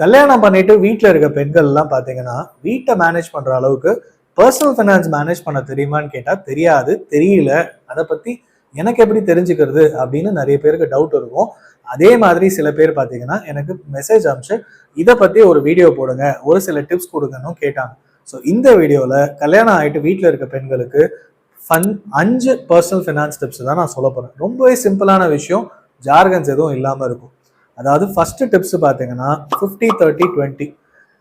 கல்யாணம் பண்ணிட்டு வீட்டில் இருக்க பெண்கள் எல்லாம் பார்த்தீங்கன்னா வீட்டை மேனேஜ் பண்ற அளவுக்கு பர்சனல் ஃபைனான்ஸ் மேனேஜ் பண்ண தெரியுமான்னு கேட்டால் தெரியாது, தெரியல. அதை பத்தி எனக்கு எப்படி தெரிஞ்சுக்கிறது அப்படின்னு நிறைய பேருக்கு டவுட் இருக்கும். அதே மாதிரி சில பேர் பார்த்தீங்கன்னா எனக்கு மெசேஜ் அனுப்பிச்சு இதை பத்தி ஒரு வீடியோ போடுங்க, ஒரு சில டிப்ஸ் கொடுங்கன்னு கேட்டாங்க. ஸோ இந்த வீடியோவில் கல்யாணம் ஆகிட்டு வீட்டில் இருக்க பெண்களுக்கு 5 பர்சனல் ஃபைனான்ஸ் டிப்ஸ் தான் நான் சொல்ல போறேன். ரொம்பவே சிம்பிளான விஷயம், ஜார்கன்ஸ் எதுவும் இல்லாமல் இருக்கும். அதாவது ஃபர்ஸ்ட் டிப்ஸ் பார்த்தீங்கன்னா 50-30-20.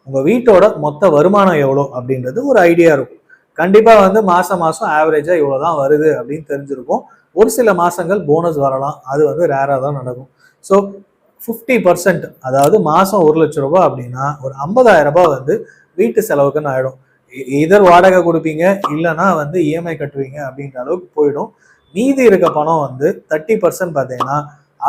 உங்கள் வீட்டோட மொத்த வருமானம் எவ்வளோ அப்படின்றது ஒரு ஐடியா இருக்கும். கண்டிப்பாக மாதம் ஆவரேஜாக இவ்வளோ தான் வருது அப்படின்னு தெரிஞ்சிருக்கும். ஒரு சில மாதங்கள் போனஸ் வரலாம், அது ரேராக தான் நடக்கும். ஸோ 50%, அதாவது மாதம் 1 லட்ச ரூபாய் அப்படின்னா ஒரு 50,000 ரூபாய் வீட்டு செலவுக்குன்னு ஆகிடும். இதர் வாடகை கொடுப்பீங்க, இல்லைன்னா இஎம்ஐ கட்டுவீங்க அப்படின்ற அளவுக்கு போயிடும். மீதி இருக்க பணம் 30% பார்த்தீங்கன்னா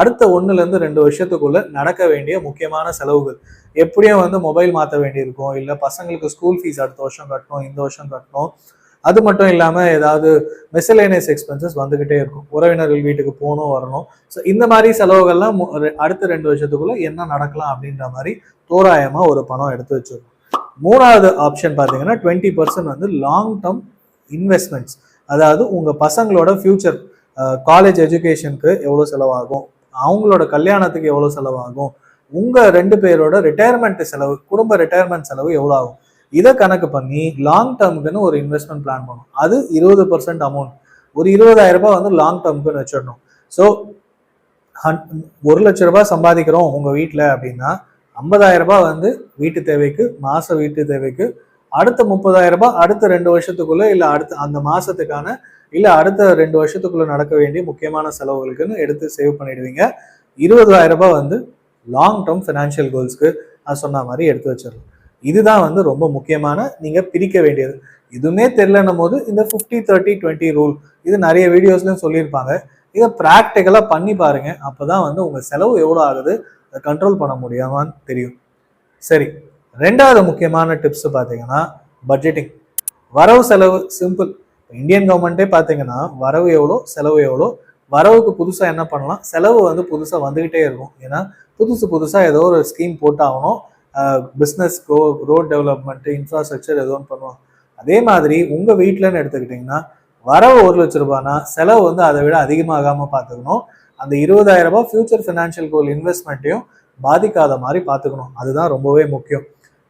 அடுத்த 1-2 வருஷத்துக்குள்ள நடக்க வேண்டிய முக்கியமான செலவுகள். எப்படியும் மொபைல் மாற்ற வேண்டியிருக்கும், இல்லை பசங்களுக்கு ஸ்கூல் ஃபீஸ் அடுத்த வருஷம் கட்டணும், இந்த வருஷம் கட்டணும். அது மட்டும் இல்லாமல் ஏதாவது மிஸ்சலேனியஸ் எக்ஸ்பென்சஸ் வந்துகிட்டே இருக்கும், உறவினர்கள் வீட்டுக்கு போகணும் வரணும். ஸோ இந்த மாதிரி செலவுகள்லாம் அடுத்த 2 வருஷத்துக்குள்ள என்ன நடக்கலாம் அப்படின்ற மாதிரி தோராயமாக ஒரு பணம் எடுத்து வச்சிருக்கும். மூணாவது ஆப்ஷன் பார்த்தீங்கன்னா 20% லாங் டேர்ம் இன்வெஸ்ட்மெண்ட்ஸ். அதாவது உங்கள் பசங்களோட ஃபியூச்சர், காலேஜ் எஜுகேஷனுக்கு எவ்வளோ செலவாகும், அவங்களோட கல்யாணத்துக்கு எவ்வளோ செலவாகும், உங்கள் 2 பேரோட ரிட்டையர்மெண்ட் செலவு, குடும்ப ரிட்டையர்மெண்ட் செலவு எவ்வளோ ஆகும், இதை கணக்கு பண்ணி லாங் டேர்முக்குன்னு ஒரு இன்வெஸ்ட்மெண்ட் பிளான் பண்ணணும். அது 20% அமௌண்ட், ஒரு 20,000 ரூபாய் லாங் டேர்முக்குன்னு வச்சிடணும். ஸோ 1 லட்ச ரூபாய் சம்பாதிக்கிறோம் உங்கள் வீட்டில் அப்படின்னா 50,000 ரூபாய் வீட்டு தேவைக்கு, மாச வீட்டு தேவைக்கு, அடுத்த 30,000 ரூபாய் அடுத்த 2 வருஷத்துக்குள்ள, இல்லை அடுத்த அந்த மாசத்துக்கான, இல்லை அடுத்த 2 வருஷத்துக்குள்ள நடக்க வேண்டிய முக்கியமான செலவுகளுக்குன்னு எடுத்து சேவ் பண்ணிடுவீங்க. 20,000 ரூபாய் லாங் டேர்ம் ஃபினான்ஷியல் கோல்ஸ்க்கு நான் சொன்ன மாதிரி எடுத்து வச்சிடலாம். இதுதான் ரொம்ப முக்கியமான, நீங்க பிரிக்க வேண்டியது. இதுவுமே தெரியலன்னும் போது இந்த 50-30-20 ரூல், இது நிறைய வீடியோஸ்லயும் சொல்லியிருப்பாங்க. இதை ப்ராக்டிக்கலா பண்ணி பாருங்க. அப்பதான் உங்க செலவு எவ்வளோ ஆகுது அதை கண்ட்ரோல் பண்ண முடியாமான்னு தெரியும். சரி, ரெண்டாவது முக்கியமான டிப்ஸ் பார்த்தீங்கன்னா பட்ஜெட்டிங். வரவு செலவு சிம்பிள். இந்தியன் கவர்மெண்ட்டே பார்த்தீங்கன்னா வரவு எவ்வளோ செலவு எவ்வளோ, வரவுக்கு புதுசாக என்ன பண்ணலாம், செலவு புதுசாக வந்துக்கிட்டே இருக்கும். ஏன்னா புதுசாக ஏதோ ஒரு ஸ்கீம் போட்டாகணும், பிஸ்னஸ்க்கோ, ரோட் டெவலப்மெண்ட்டு, இன்ஃப்ராஸ்ட்ரக்சர் ஏதோ ஒன்று பண்ணுவாங்க. அதே மாதிரி உங்கள் வீட்டிலன்னு எடுத்துக்கிட்டிங்கன்னா வரவு 1 லட்ச ரூபாய்னா செலவு அதை விட அதிகமாகாமல் பார்த்துக்கணும். அந்த 20,000 ரூபாய் ஃபியூச்சர் ஃபினான்ஷியல் கோல் இன்வெஸ்ட்மெண்ட்டையும் பாதிக்காத மாதிரி பார்த்துக்கணும். அதுதான் ரொம்பவே முக்கியம்.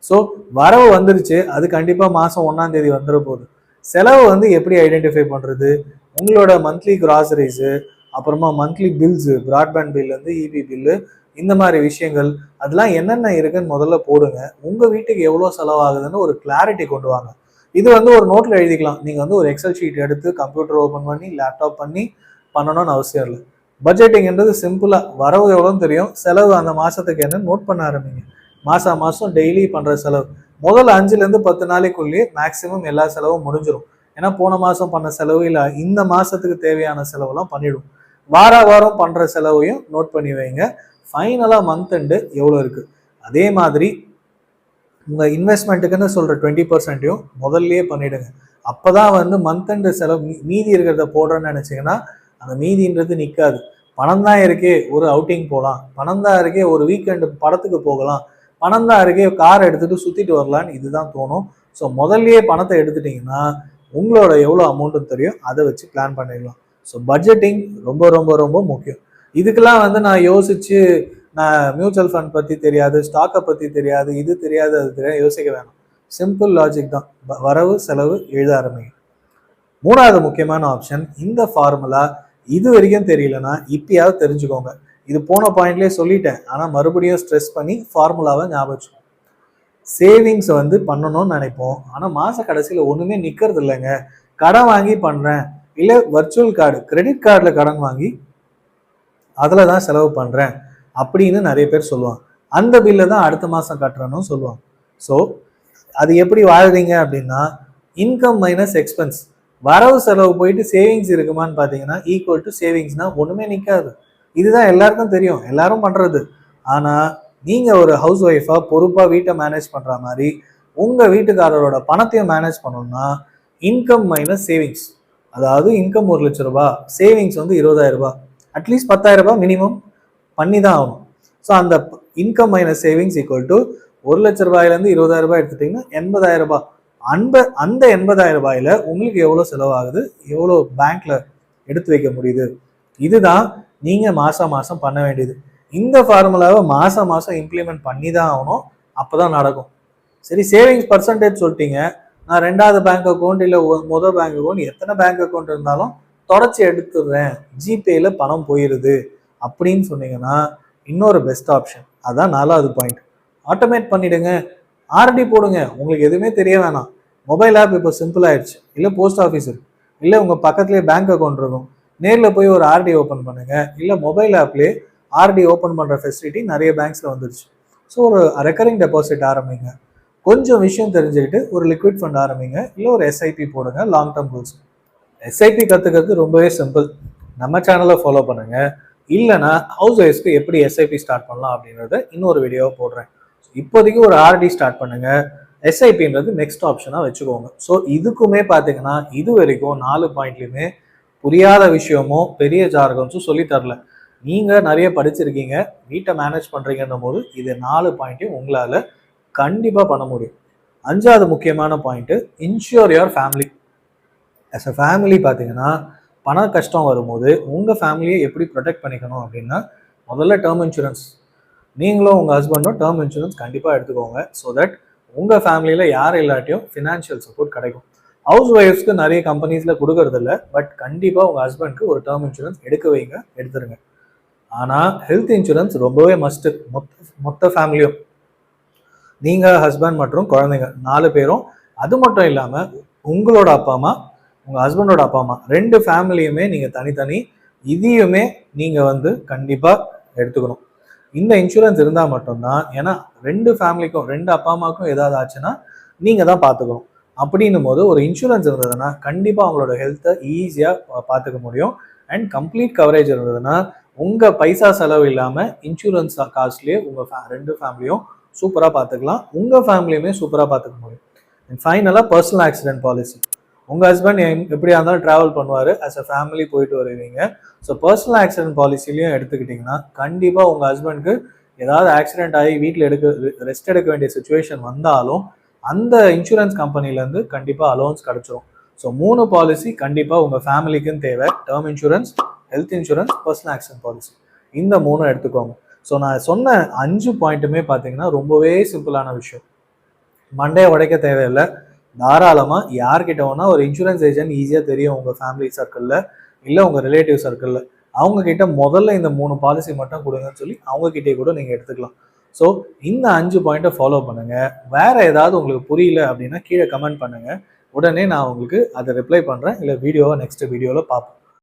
ஸோ வரவு வந்துருச்சு, அது கண்டிப்பாக மாதம் 1ஆம் தேதி வந்துட போகுது. செலவு எப்படி ஐடென்டிஃபை பண்ணுறது, உங்களோட மந்த்லி கிராசரிஸு, அப்புறமா monthly bills, broadband bill, EB bill, இந்த மாதிரி விஷயங்கள் அதெல்லாம் என்னென்ன இருக்குன்னு முதல்ல போடுங்க. உங்கள் வீட்டுக்கு எவ்வளோ செலவாகுதுன்னு ஒரு கிளாரிட்டி கொண்டு வாங்க. இது ஒரு நோட்டில் எழுதிக்கலாம். நீங்கள் ஒரு எக்ஸல் ஷீட் எடுத்து கம்ப்யூட்டர் ஓப்பன் பண்ணி லேப்டாப் பண்ணி பண்ணணும்னு அவசியம் இல்லை. பட்ஜெட்டிங்ன்றது சிம்பிளாக வரவு எவ்வளோன்னு தெரியும், செலவு அந்த மாதத்துக்கு என்னன்னு நோட் பண்ண ஆரம்பிங்க. மாதம் டெய்லி பண்ணுற செலவு முதல்ல 5-10 நாளைக்குள்ளேயே மேக்ஸிமம் எல்லா செலவும் முடிஞ்சிடும். ஏன்னா போன மாதம் பண்ண செலவு இல்லை இந்த மாதத்துக்கு தேவையான செலவுலாம் பண்ணிவிடும். வாரம் பண்ணுற செலவையும் நோட் பண்ணி வைங்க. ஃபைனலாக மந்த் எண்டு எவ்வளோ இருக்குது. அதே மாதிரி உங்கள் இன்வெஸ்ட்மெண்ட்டுக்குன்னு சொல்கிற 20%யும் முதல்லையே பண்ணிவிடுங்க. அப்போ தான் மந்த் எண்டு செலவு மீதி இருக்கிறத போடுறேன்னு நினச்சிங்கன்னா அந்த மீதின்றது நிற்காது. பணம் தான் இருக்கே, ஒரு அவுட்டிங் போகலாம், பணம் தான் இருக்கே ஒரு வீக்கெண்டு படத்துக்கு போகலாம், பணம் தான் இருக்கே கார் எடுத்துகிட்டு சுற்றிட்டு வரலான்னு இதுதான் தோணும். ஸோ முதல்லையே பணத்தை எடுத்துட்டிங்கன்னா உங்களோட எவ்வளோ அமௌண்ட்டுன்னு தெரியும், அதை வச்சு பிளான் பண்ணிடலாம். ஸோ பட்ஜெட்டிங் ரொம்ப ரொம்ப ரொம்ப முக்கியம். இதுக்கெல்லாம் நான் யோசிச்சு நான் மியூச்சுவல் ஃபண்ட் பற்றி தெரியாது, ஸ்டாக்கை பற்றி தெரியாது, இது தெரியாது அது தெரியாது யோசிக்க வேணாம். சிம்பிள் லாஜிக் தான். வரவு செலவு எழுத ஆரம்பிங்க. மூணாவது முக்கியமான ஆப்ஷன், இந்த ஃபார்முலா இது வரைக்கும் தெரியலன்னா இப்பயாவது தெரிஞ்சுக்கோங்க. இது போன பாயிண்ட்லேயே சொல்லிட்டேன், ஆனால் மறுபடியும் ஸ்ட்ரெஸ் பண்ணி ஃபார்முலாவை ஞாபகம். சேவிங்ஸ் பண்ணணும்னு நினைப்போம், ஆனால் மாத கடைசியில் ஒன்றுமே நிற்கிறது இல்லைங்க. கடன் வாங்கி பண்ணுறேன், இல்லை வர்ச்சுவல் கார்டு, கிரெடிட் கார்டில் கடன் வாங்கி அதில் தான் செலவு பண்ணுறேன் அப்படின்னு நிறைய பேர் சொல்லுவாங்க. அந்த பில்லை தான் அடுத்த மாதம் கட்டுறேன்னு சொல்லுவாங்க. ஸோ அது எப்படி வாழ்றீங்க அப்படின்னா இன்கம் மைனஸ் எக்ஸ்பென்ஸ். வரவு செலவு போயிட்டு சேவிங்ஸ் இருக்குமான்னு பார்த்தீங்கன்னா ஈக்குவல் டு சேவிங்ஸ்னா ஒன்றுமே நிற்காது. இதுதான் எல்லாருக்கும் தெரியும், எல்லாரும் பண்ணுறது. ஆனால் நீங்கள் ஒரு ஹவுஸ் ஒய்ஃபாக பொறுப்பாக வீட்டை மேனேஜ் பண்ணுற மாதிரி உங்கள் வீட்டுக்காரரோட பணத்தையும் மேனேஜ் பண்ணணும்னா இன்கம் மைனஸ் சேவிங்ஸ். அதாவது இன்கம் 1 லட்ச ரூபாய், சேவிங்ஸ் 20,000 ரூபாய், அட்லீஸ்ட் 10,000 ரூபாய் மினிமம் பண்ணி தான் ஆகணும். ஸோ அந்த income minus savings equal to ரூபாயிலேருந்து 20,000 ரூபாய் எடுத்துட்டீங்கன்னா 80,000 ரூபாய். அந்த 80,000 ரூபாயில உங்களுக்கு எவ்வளோ செலவாகுது, எவ்வளோ பேங்க்ல எடுத்து வைக்க முடியுது, இதுதான் நீங்க மாசம் மாசம் பண்ண வேண்டியது. இந்த ஃபார்முலாவை மாசம் மாசம் இம்ப்ளிமெண்ட் பண்ணி தான் ஆகணும், அப்பதான் நடக்கும். சரி, சேவிங்ஸ் பர்சன்டேஜ் சொல்லிட்டீங்க, நான் 2வது பேங்க் அக்கௌண்ட் இல்லை முதல் பேங்க் அக்கௌண்ட் எத்தனை பேங்க் அக்கௌண்ட் இருந்தாலும் தொடச்சி எடுத்துடுறேன், ஜிபேல பணம் போயிருது அப்படின்னு சொன்னீங்கன்னா இன்னொரு பெஸ்ட் ஆப்ஷன். அதான் 4வது பாயிண்ட். ஆட்டோமேட் பண்ணிடுங்க, ஆர்டி போடுங்க, உங்களுக்கு எதுவுமே தெரிய வேணாம். மொபைல் ஆப் இப்போ சிம்பிள் ஆயிடுச்சு. இல்லை போஸ்ட் ஆஃபீஸ் இருக்கு, இல்லை உங்க பக்கத்துலேயே பேங்க் அக்கௌண்ட் இருக்கும், நேரில் போய் ஒரு ஆர்டி ஓப்பன் பண்ணுங்க. இல்லை மொபைல் ஆப்லேயே ஆர்டி ஓப்பன் பண்ற ஃபெசிலிட்டி நிறைய பேங்க்ஸ்ல வந்துருச்சு. ஸோ ஒரு ரெக்கரிங் டெபாசிட் ஆரம்பிங்க, கொஞ்சம் விஷயம் தெரிஞ்சுக்கிட்டு ஒரு லிக்விட் ஃபண்ட் ஆரம்பிங்க, இல்லை ஒரு எஸ்ஐபி போடுங்க. Long term goals. எஸ்ஐபி கற்றுக்கிறது ரொம்பவே சிம்பிள். நம்ம சேனலை ஃபாலோ பண்ணுங்க. இல்லைனா ஹவுஸ் ஒய்ஃப்ஸ்க்கு எப்படி எஸ்ஐபி ஸ்டார்ட் பண்ணலாம் அப்படின்றத இன்னொரு வீடியோவை போடுறேன். இப்போதைக்கு ஒரு ஆர்டி ஸ்டார்ட் பண்ணுங்க, எஸ்ஐபின்றது நெக்ஸ்ட் ஆப்ஷனாக வச்சுக்கோங்க. ஸோ இதுக்குமே பார்த்தீங்கன்னா இது வரைக்கும் 4 பாயிண்ட்லையுமே புரியாத விஷயமோ பெரிய ஜார்கன்ஸும் சொல்லி தரல. நீங்கள் நிறைய படிச்சிருக்கீங்க, வீட்டை மேனேஜ் பண்ணுறீங்கன்னும் போது இது 4 பாயிண்ட்டையும் உங்களால் கண்டிப்பாக பண்ண முடியும். 5வது முக்கியமான point, insure your family. As a family பார்த்தீங்கன்னா பண கஷ்டம் வரும்போது உங்கள் ஃபேமிலியை எப்படி ப்ரொடெக்ட் பண்ணிக்கணும் அப்படின்னா, முதல்ல டேர்ம் இன்சூரன்ஸ். நீங்களும் உங்கள் ஹஸ்பண்டும் டேர்ம் இன்சூரன்ஸ் கண்டிப்பாக எடுத்துக்கோங்க. ஸோ தட் உங்கள் ஃபேமிலியில் யார் இல்லாட்டியும் ஃபினான்ஷியல் சப்போர்ட் கிடைக்கும். ஹவுஸ் ஒய்ஃப்ஸ்க்கு நிறைய கம்பெனிஸில் கொடுக்கறது இல்லை, பட் கண்டிப்பாக உங்கள் ஹஸ்பண்ட்க்கு ஒரு டேர்ம் இன்சூரன்ஸ் எடுக்க வைங்க, எடுத்துருங்க. ஆனால் ஹெல்த் இன்சூரன்ஸ் ரொம்பவே மஸ்ட்டு. மொத்த ஃபேமிலியும், நீங்கள் ஹஸ்பண்ட் மற்றும் குழந்தைங்க 4 பேரும். அது மட்டும் இல்லாமல் உங்களோட அப்பா அம்மா, உங்கள் ஹஸ்பண்டோட அப்பா அம்மா 2 ஃபேமிலியுமே நீங்கள் தனித்தனி, இதையுமே நீங்கள் கண்டிப்பாக எடுத்துக்கணும். இந்த இன்சூரன்ஸ் இருந்தால் மட்டும்தான், ஏன்னா 2 ஃபேமிலிக்கும் 2 அப்பா அம்மாவுக்கும் ஏதாவது ஆச்சுன்னா நீங்கள் தான் பார்த்துக்கணும். அப்படின்னும் போது ஒரு இன்சூரன்ஸ் இருந்ததுன்னா கண்டிப்பாக அவங்களோட ஹெல்த்தை ஈஸியாக பார்த்துக்க முடியும். அண்ட் கம்ப்ளீட் கவரேஜ் இருந்ததுன்னா உங்கள் பைசா செலவு இல்லாமல் இன்சூரன்ஸ் காஸ்ட்லேயே உங்கள் 2 ஃபேமிலியும் சூப்பராக பார்த்துக்கலாம், உங்கள் ஃபேமிலியுமே சூப்பராக பார்த்துக்க முடியும். அண்ட் ஃபைனலாக பர்சனல் ஆக்சிடென்ட் பாலிசி. உங்கள் ஹஸ்பண்ட் எப்படியா இருந்தாலும் ட்ராவல் பண்ணுவார், ஆஸ் அ ஃபேமிலி போயிட்டு வருவீங்க. ஸோ பர்சனல் ஆக்சிடென்ட் பாலிசிலையும் எடுத்துக்கிட்டிங்கன்னா கண்டிப்பாக உங்கள் ஹஸ்பண்ட்க்கு ஏதாவது ஆக்சிடென்ட் ஆகி வீட்டில் ரெஸ்ட் எடுக்க வேண்டிய சுச்சுவேஷன் வந்தாலும் அந்த இன்சூரன்ஸ் கம்பெனிலேருந்து கண்டிப்பாக அலோன்ஸ் கிடச்சிரும். ஸோ 3 பாலிசி கண்டிப்பாக உங்கள் ஃபேமிலிக்குன்னு தேவை. Term insurance, health insurance, personal accident policy, இந்த 3 எடுத்துக்கோங்க. ஸோ நான் சொன்ன 5 பாயிண்ட்டுமே பார்த்தீங்கன்னா ரொம்பவே சிம்பிளான விஷயம். மண்டையை உடைக்க தேவையில்லை. தாராளமாக யார்கிட்ட வேணா ஒரு இன்சூரன்ஸ் ஏஜென்ட் ஈஸியாக தெரியும் உங்கள் ஃபேமிலி சர்க்கிளில், இல்லை உங்கள் ரிலேட்டிவ் சர்க்கிளில். அவங்கக்கிட்ட முதல்ல இந்த 3 பாலிசி மட்டும் கொடுங்கன்னு சொல்லி அவங்கக்கிட்டே கூட நீங்கள் எடுத்துக்கலாம். ஸோ இந்த 5 பாயிண்ட்டை ஃபாலோ பண்ணுங்கள். வேறு ஏதாவது உங்களுக்கு புரியல அப்படின்னா கீழே கமெண்ட் பண்ணுங்கள், உடனே நான் உங்களுக்கு அதை ரிப்ளை பண்ணுறேன், இல்லை வீடியோவை நெக்ஸ்ட் வீடியோவில் பார்ப்போம்.